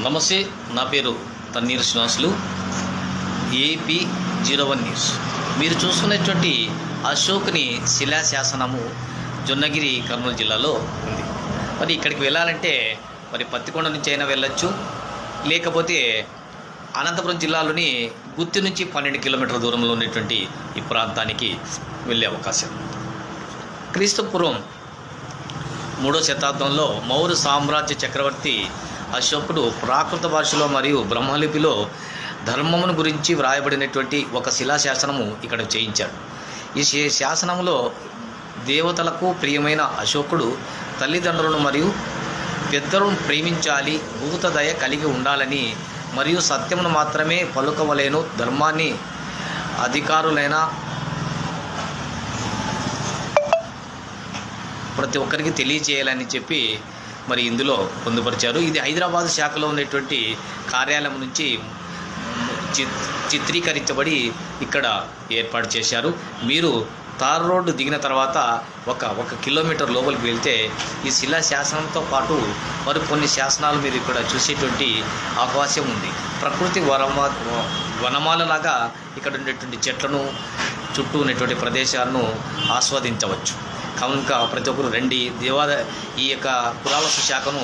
నమస్తే, నా పేరు తన్నీరు శ్రీనివాసులు, AP01 న్యూస్. మీరు చూసుకునేటువంటి అశోక్ని శిలాశాసనము జొన్నగిరి, కర్నూలు జిల్లాలో ఉంది. మరి ఇక్కడికి వెళ్ళాలంటే మరి పత్తికొండ నుంచి అయినా వెళ్ళొచ్చు, లేకపోతే అనంతపురం జిల్లాలోని గుత్తి నుంచి 12 కిలోమీటర్ల దూరంలో ఉన్నటువంటి ఈ ప్రాంతానికి వెళ్ళే అవకాశం. క్రీస్తుపూర్వం 3వ శతాబ్దంలో మౌర్య సామ్రాజ్య చక్రవర్తి అశోకుడు ప్రాకృత భాషలో మరియు బ్రహ్మలిపిలో ధర్మమును గురించి వ్రాయబడినటువంటి ఒక శిలాశాసనము ఇక్కడ చేయించాడు. ఈ శాసనంలో దేవతలకు ప్రియమైన అశోకుడు తల్లిదండ్రులను మరియు పెద్దలను ప్రేమించాలి, భూత దయ కలిగి ఉండాలని మరియు సత్యమును మాత్రమే పలుకవలేను, ధర్మాన్ని అధికారులైన ప్రతి ఒక్కరికి తెలియజేయాలని చెప్పి మరి ఇందులో పొందుపరిచారు. ఇది హైదరాబాద్ శాఖలో ఉన్నటువంటి కార్యాలయం నుంచి చిత్రీకరించబడి ఇక్కడ ఏర్పాటు చేశారు. మీరు తార్ రోడ్డు దిగిన తర్వాత ఒక కిలోమీటర్ లోపలికి వెళ్తే ఈ శిలా శాసనంతో పాటు మరికొన్ని శాసనాలు మీరు ఇక్కడ చూసేటువంటి అవకాశం ఉంది. ప్రకృతి వనమాలలాగా ఇక్కడ ఉండేటువంటి చెట్లను, చుట్టూ ఉన్నటువంటి ప్రదేశాలను ఆస్వాదించవచ్చు. కనుక ప్రతి ఒక్కరు రండి, ఈ యొక్క పురావస్తు శాఖను